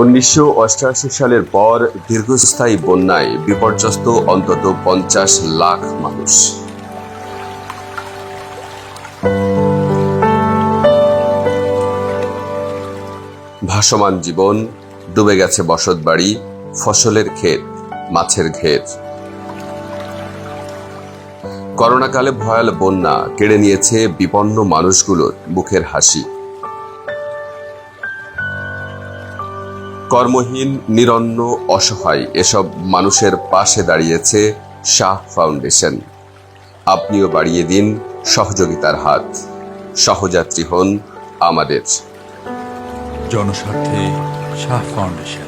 1988 সালের পর দীর্ঘস্থায়ী বন্যায় বিপর্যস্ত অন্তত 50 লাখ মানুষ। ভাসমান জীবন, ডুবে গেছে বসতবাড়ি, ফসলের ক্ষেত, মাছের ঘের। করোনাকালে ভয়াল বন্যা কেড়ে নিয়েছে বিপন্ন মানুষগুলোর মুখের হাসি। কর্মহীন, নিরন্ন, অসহায় এসব মানুষের পাশে দাঁড়িয়েছে শাহ ফাউন্ডেশন। আপনিও বাড়িয়ে দিন সহযোগিতার হাত। সহযাত্রী হন আমাদের। জনস্বার্থে শাহ ফাউন্ডেশন।